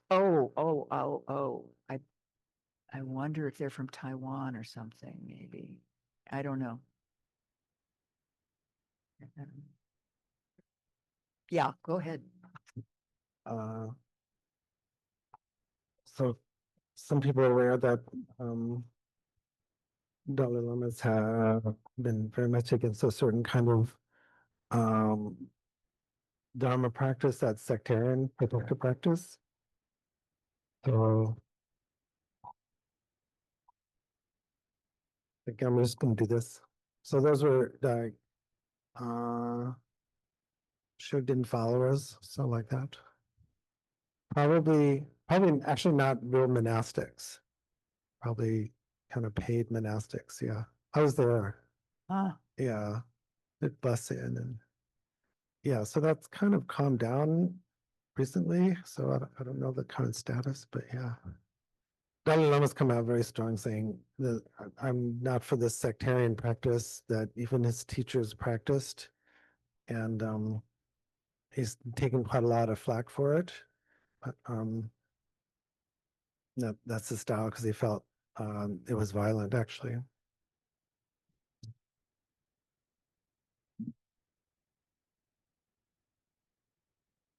I wonder if they're from Taiwan or something, maybe. I don't know. Yeah, go ahead. Uh, so some people are aware that Dalai Lamas have been very much against a certain kind of Dharma practice, that's sectarian protective practice. So I think I'm just going to do this. So those were the Shugden followers, so like that. Probably actually not real monastics. Probably kind of paid monastics. Yeah, I was there. Ah, Yeah, did blessing and yeah. So that's kind of calmed down recently. So I don't know the current status, but yeah. Dalai Lama's come out very strong saying that I'm not for this sectarian practice that even his teachers practiced. And he's taken quite a lot of flack for it. But that's his style because he felt it was violent actually.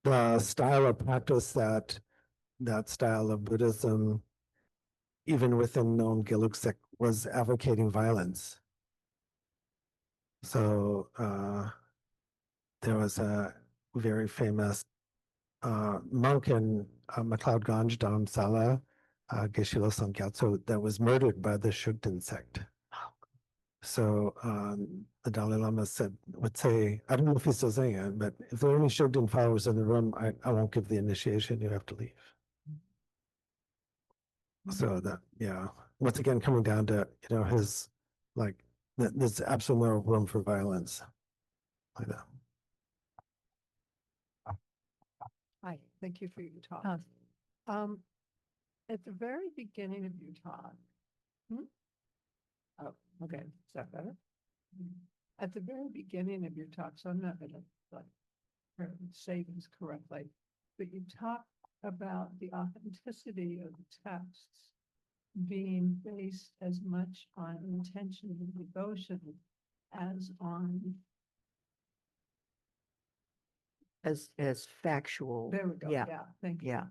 The style of practice that style of Buddhism, even within known Gelug sect, was advocating violence. So there was a very famous monk in MacLeod Ganj Dharamsala, Geshe Losang Gyatso, that was murdered by the Shugden sect. So the Dalai Lama would say, I don't know if he's still saying it, but if there are any Shugden followers in the room, I won't give the initiation, you have to leave. So that, yeah, once again, coming down to, his, like, there's absolutely no room for violence like that. Hi, thank you for your talk. oh, At the very beginning of your talk. Oh, okay, is that better? At the very beginning of your talk, so I'm not gonna like say this correctly, but you talk about the authenticity of the texts being based as much on intention and devotion as on, as factual. there we go, Yeah, yeah, thank you. yeah.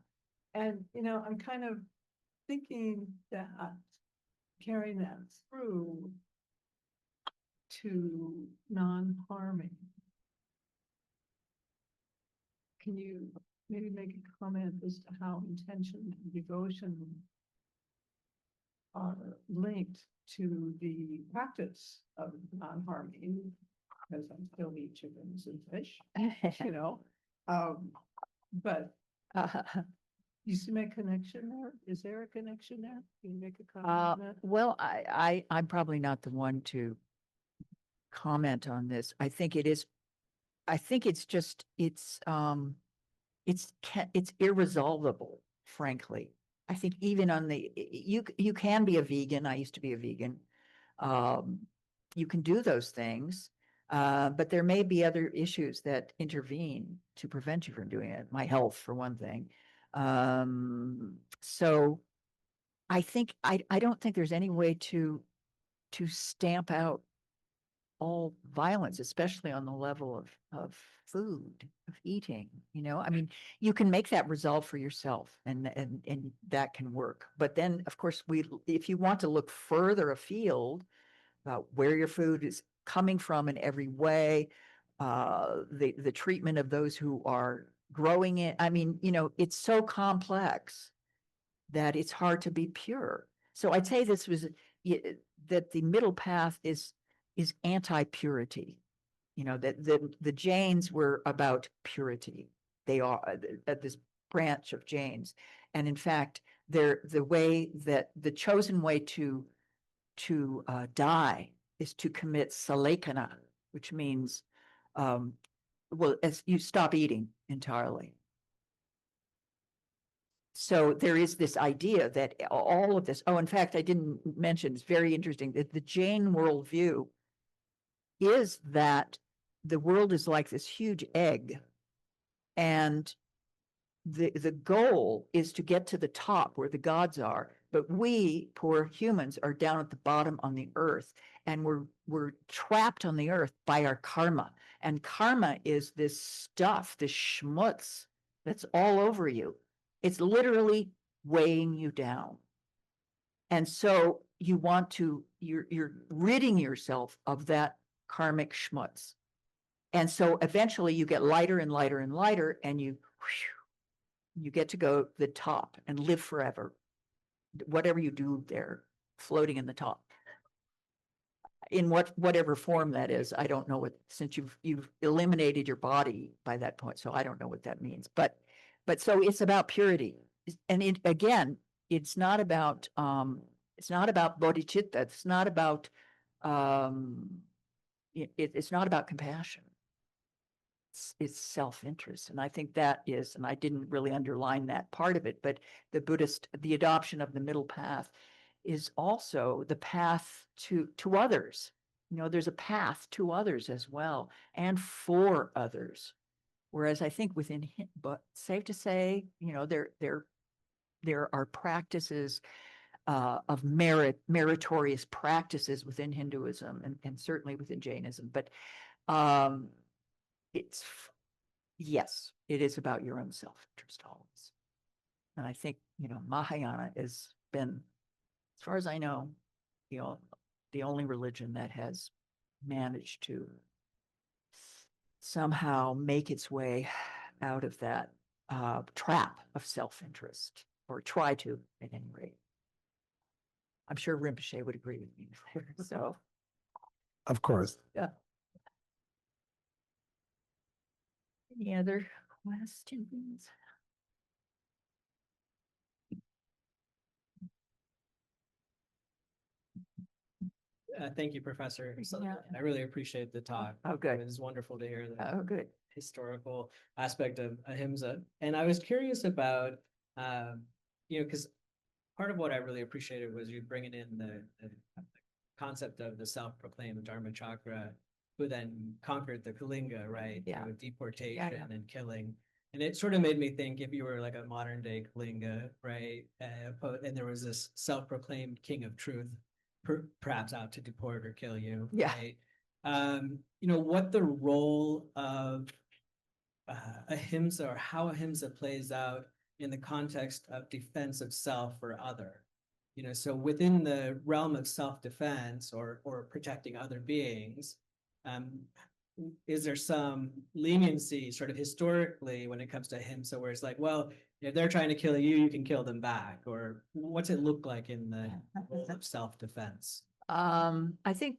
And, I'm kind of thinking that carrying that through to non-harming. Can you maybe make a comment as to how intention and devotion are linked to the practice of non-harming? Because I still eat chickens and fish, but you see my connection there? Is there a connection there? Can you make a comment on that? Well, I'm probably not the one to comment on this. I think it's just, it's irresolvable, frankly. I think even on you can be a vegan. I used to be a vegan. You can do those things, but there may be other issues that intervene to prevent you from doing it. My health, for one thing. So I think, I don't think there's any way to stamp out all violence, especially on the level of food, of eating, I mean, you can make that resolve for yourself and that can work. But then, of course, if you want to look further afield about where your food is coming from in every way, the treatment of those who are growing it, I mean, it's so complex that it's hard to be pure. So I'd say that the middle path is anti-purity. That the Jains were about purity. They are this branch of Jains, and in fact, they're the chosen way to die is to commit salekana, which means, as you stop eating entirely. So there is this idea that all of this, oh, in fact, I didn't mention, it's very interesting, that the Jain worldview is that the world is like this huge egg. And the goal is to get to the top where the gods are, but we poor humans are down at the bottom on the earth, and we're trapped on the earth by our karma. And karma is this stuff, this schmutz that's all over you. It's literally weighing you down. And so you want to, you're ridding yourself of that karmic schmutz. And so eventually you get lighter and lighter and lighter, and you get to go to the top and live forever. Whatever you do there, floating in the top. In whatever form that is, I don't know what, since you've eliminated your body by that point, so I don't know what that means. But so it's about purity. And again, it's not about bodhicitta, it's not about it's not about compassion. It's self-interest. And I think that is, and I didn't really underline that part of it, but the adoption of the middle path is also the path to others. There's a path to others as well, and for others. Whereas I think but safe to say, there are practices of meritorious practices within Hinduism and certainly within Jainism. But yes, it is about your own self-interest always. And I think, Mahayana has been, as far as I know, the only religion that has managed to somehow make its way out of that trap of self-interest, or try to, at any rate. I'm sure Rinpoche would agree with me there. So, Of course. yeah. Any other questions? Thank you, Professor Sutherland. Yeah. I really appreciate the talk. Oh, good. It was wonderful to hear the Oh, good. historical aspect of Ahimsa. And I was curious about, because part of what I really appreciated was you bringing in the concept of the self-proclaimed Dharma Chakra, who then conquered the Kalinga, right? Yeah. Through deportation Yeah. and killing. And it sort of made me think, if you were like a modern day Kalinga, right? And there was this self-proclaimed king of truth, perhaps out to deport or kill you. Yeah. Right? What the role of Ahimsa, or how Ahimsa plays out in the context of defense of self or other. So within the realm of self-defense or protecting other beings, is there some leniency sort of historically when it comes to Ahimsa, where it's like, well, if they're trying to kill you, you can kill them back? Or what's it look like in the role of self-defense? I think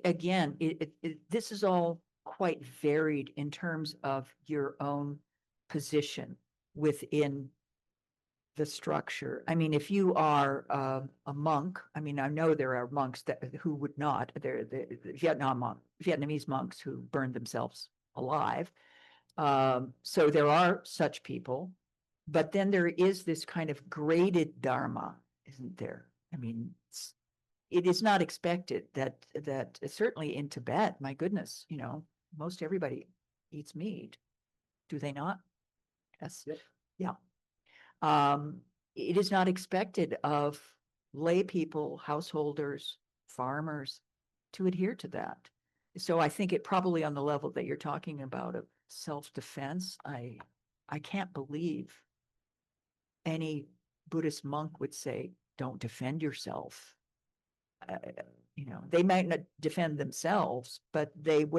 again, this is all quite varied in terms of your own position within the structure. I mean, if you are a monk, I mean, I know there are monks who would not. They're the Vietnamese monks who burned themselves alive. So there are such people, but then there is this kind of graded dharma, isn't there? I mean, it is not expected that certainly in Tibet, my goodness, most everybody eats meat. Do they not? Yes. Yep. Yeah. It is not expected of lay people, householders, farmers to adhere to that. So I think it probably on the level that you're talking about of self-defense, I can't believe any Buddhist monk would say, don't defend yourself. They might not defend themselves, but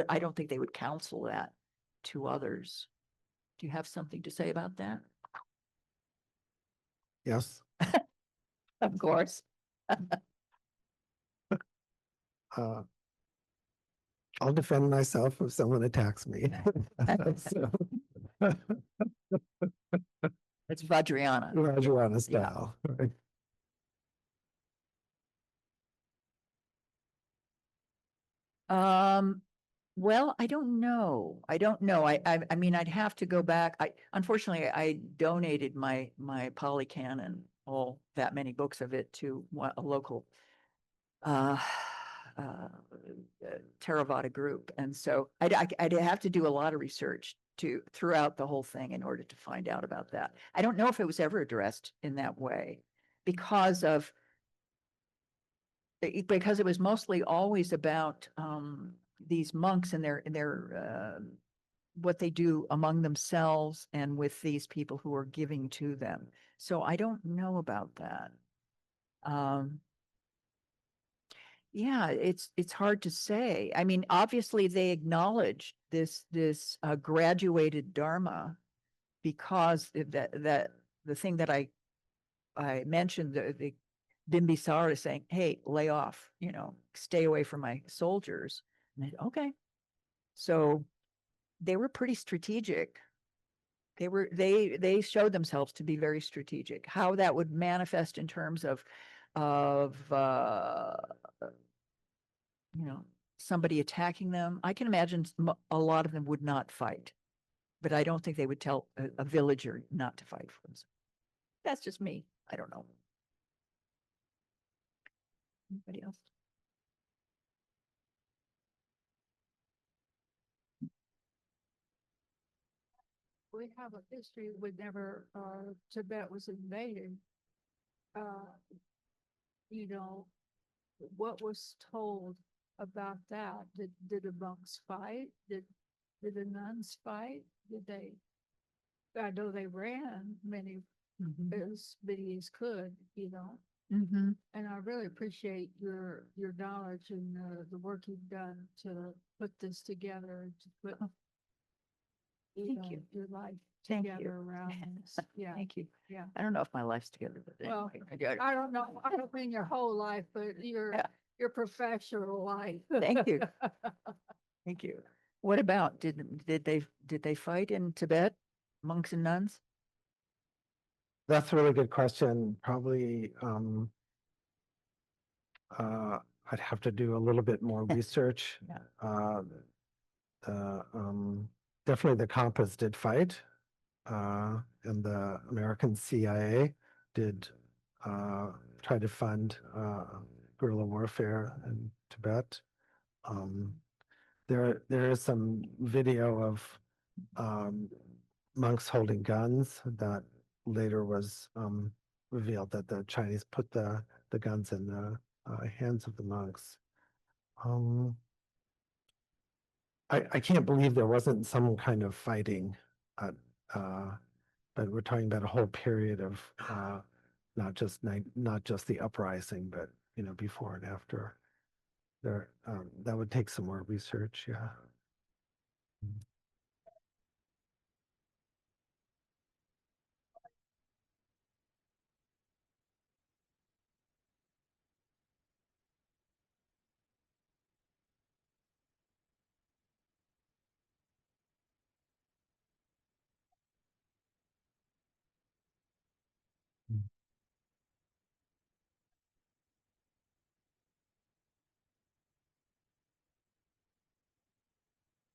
I don't think they would counsel that to others. Do you have something to say about that? Yes. Of course. I'll defend myself if someone attacks me. So, It's Vajrayana. Rajwana style. Right? Well, I don't know. I don't know. I mean, I'd have to go back. Unfortunately, I donated my Pali Canon, all that many books of it to a local uh, uh, Theravada group. And so I'd have to do a lot of research throughout the whole thing in order to find out about that. I don't know if it was ever addressed in that way because it was mostly always about these monks and their what they do among themselves and with these people who are giving to them. So I don't know about that. Yeah, it's hard to say. I mean, obviously they acknowledge this graduated Dharma because that the thing that I mentioned, the Bimbisara saying, "Hey, lay off, stay away from my soldiers." And okay. So they were pretty strategic. They showed themselves to be very strategic. How that would manifest in terms of somebody attacking them. I can imagine a lot of them would not fight, but I don't think they would tell a villager not to fight for themselves. That's just me. I don't know. Anybody else? We have a history whenever Tibet was invaded. Uh, you know, what was told about that? Did the monks fight? Did the nuns fight? Did they? I know they ran as many as could, Mm-hmm. and I really appreciate your knowledge and the work you've done to put this together, to put Thank you. your life Thank together you. around this. Yeah. Thank you. Yeah. I don't know if my life's together, but Well, anyway, I don't know. I don't mean your whole life, but Yeah. your professional life. Thank you. Thank you. What about did they fight in Tibet, monks and nuns? That's a really good question. Probably, I'd have to do a little bit more research. Yeah. Definitely the Compas did fight, and the American CIA did try to fund guerrilla warfare in Tibet. There is some video of monks holding guns that later was revealed that the Chinese put the guns in the hands of the monks. I can't believe there wasn't some kind of fighting, but we're talking about a whole period of not just the uprising, but before and after. There, that would take some more research. Yeah.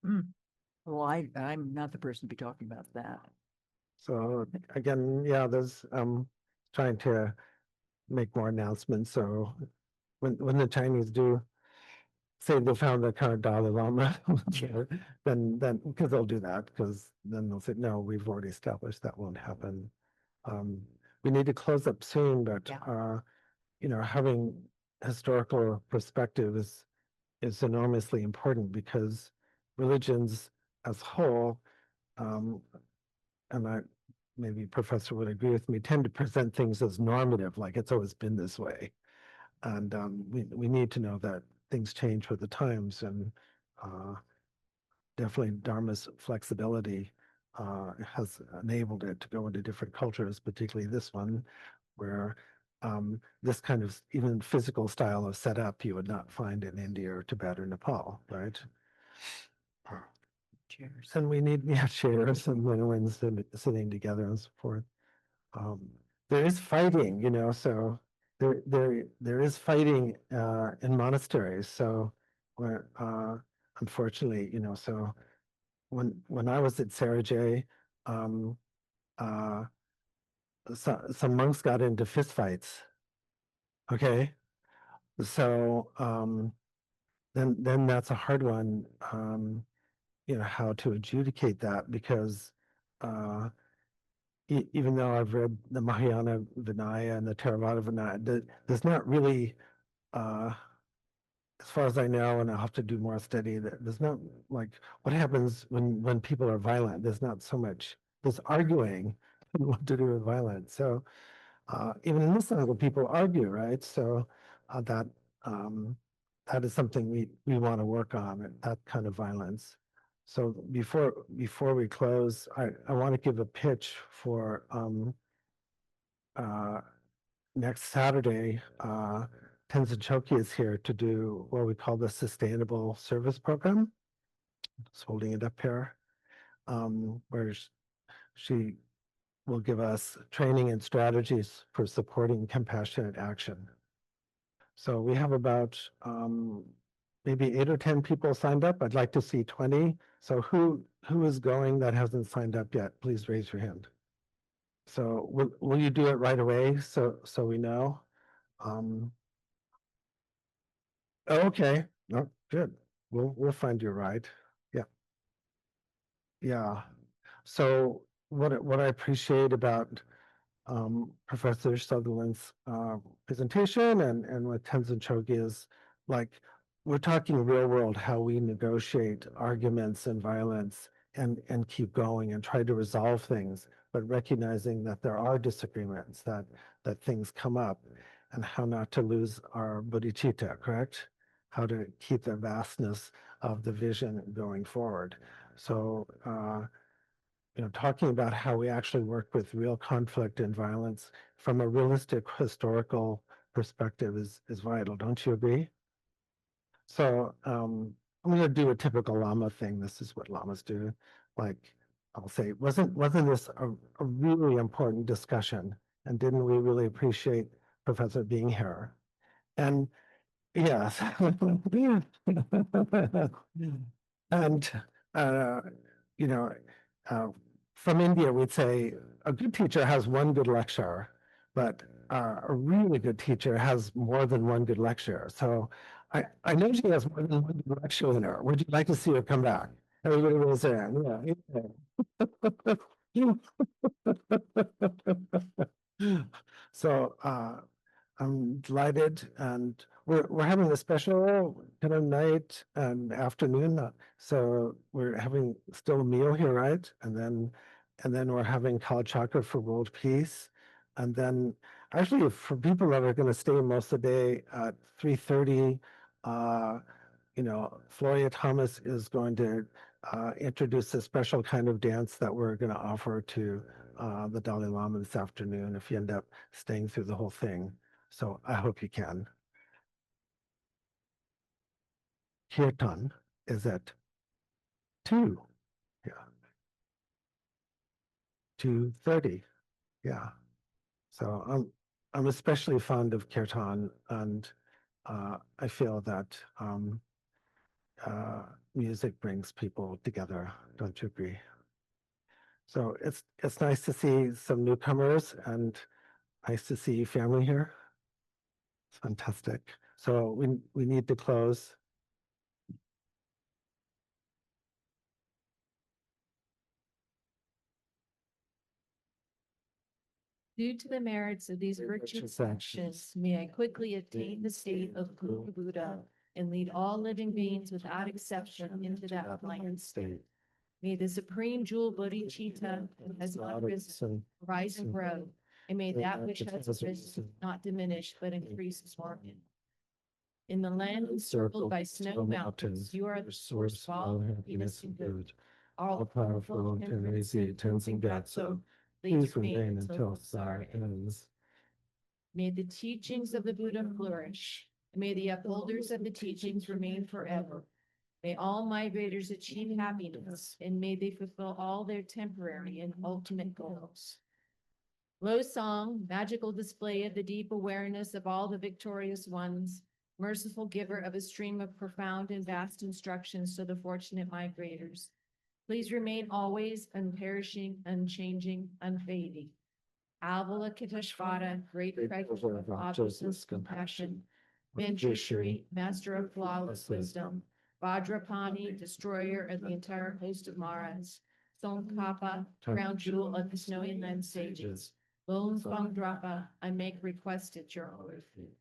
Mm. Well, I'm not the person to be talking about that. So again, yeah, there's trying to make more announcements. So when the Chinese do say they found the kind of Dalai Lama, then because they'll do that, because then they'll say, no, we've already established that won't happen. We need to close up soon, but having historical perspective is enormously important, because religions as whole, and maybe Professor would agree with me, tend to present things as normative, like it's always been this way. And we need to know that things change with the times, and definitely Dharma's flexibility has enabled it to go into different cultures, particularly this one, where this kind of even physical style of setup you would not find in India or Tibet or Nepal, right? Cheers. And we need chairs and women sitting together and so forth. There is fighting, so there is fighting in monasteries. So where unfortunately, so when I was at Sarah J, some monks got into fistfights. Okay, so then that's a hard one. How to adjudicate that, because even though I've read the Mahayana Vinaya and the Theravada Vinaya, there's not really, as far as I know, and I'll have to do more study, there's not like what happens when people are violent. There's not so much, there's arguing what to do with violence. So even in this level, people argue, right? So that is something we want to work on, that kind of violence. So before we close, I want to give a pitch for next Saturday. Tenzin Choki is here to do what we call the Sustainable Service Program. Just holding it up here, where she will give us training and strategies for supporting compassionate action. So we have about maybe 8 or 10 people signed up. I'd like to see 20. So who is going that hasn't signed up yet? Please raise your hand. So will you do it right away so we know? Oh, okay. No, good. We'll find you a ride. Yeah. Yeah. So what I appreciate about Professor Sutherland's presentation and what Tenzin Chogi is, like, we're talking real world, how we negotiate arguments and violence and keep going and try to resolve things, but recognizing that there are disagreements, that things come up, and how not to lose our bodhicitta, correct? How to keep the vastness of the vision going forward. So talking about how we actually work with real conflict and violence from a realistic historical perspective is vital. Don't you agree? So I'm going to do a typical Lama thing. This is what Lamas do. Like, I'll say, wasn't this a really important discussion? And didn't we really appreciate Professor being here? And yes. And you know, from India, we'd say a good teacher has one good lecture, but a really good teacher has more than one good lecture. So I know she has more than one good lecture in her. Would you like to see her come back? Everybody raise their hand. Yeah. So I'm delighted, and we're having a special kind of night and afternoon. So we're having still a meal here, right? And then we're having Kala Chakra for world peace. And then actually for people that are going to stay most of the day at 3:30, Floria Thomas is going to introduce a special kind of dance that we're going to offer to the Dalai Lama this afternoon if you end up staying through the whole thing. So I hope you can. Kirtan is at 2. Yeah. 2:30. Yeah. So I'm especially fond of kirtan, and I feel that music brings people together. Don't you agree? So it's nice to see some newcomers and nice to see you family here. It's fantastic. So we need to close. Due to the merits of these virtuous actions, may I quickly attain the state of Guru Buddha and lead all living beings without exception into that enlightened state. May the supreme jewel bodhicitta has not risen, rise and grow, and may that which has risen not diminish but increase more. In the land encircled by snow mountains, you are the source of all happiness and good. All powerful and renunciate Tenzin Gyatso, please remain until Sar ends. May the teachings of the Buddha flourish. May the upholders of the teachings remain forever. May all migrators achieve happiness, and may they fulfill all their temporary and ultimate goals. Low song, magical display of the deep awareness of all the victorious ones, merciful giver of a stream of profound and vast instructions to the fortunate migrators. Please remain always unperishing, unchanging, unfading. Avalokiteshvara, great treasure of obvious compassion. Manjushri, master of flawless wisdom. Vajrapani, destroyer of the entire host of Maras. Tsongkhapa, crown jewel of the snowy land sages. Lone Drapa, I make request at your holy feet.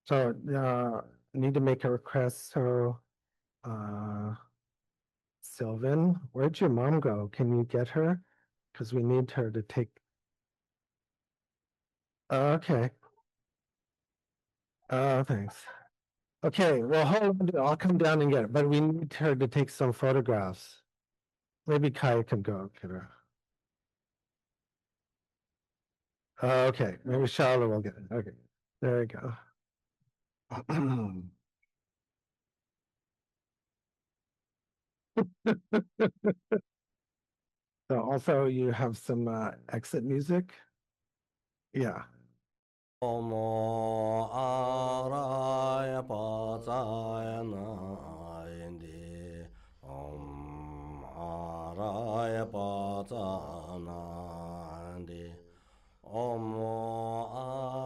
So, need to make a request, so, Sylvan, where'd your mom go? Can you get her? Because we need her to take. Okay. Thanks. Okay, well, hold on, I'll come down and get it, but we need her to take some photographs. Maybe Kai can go get her. Okay, maybe Charlotte will get it. Okay, there you go. So also you have some exit music. Yeah. Omo araya pazaya na indi Om araya pazana indi Omo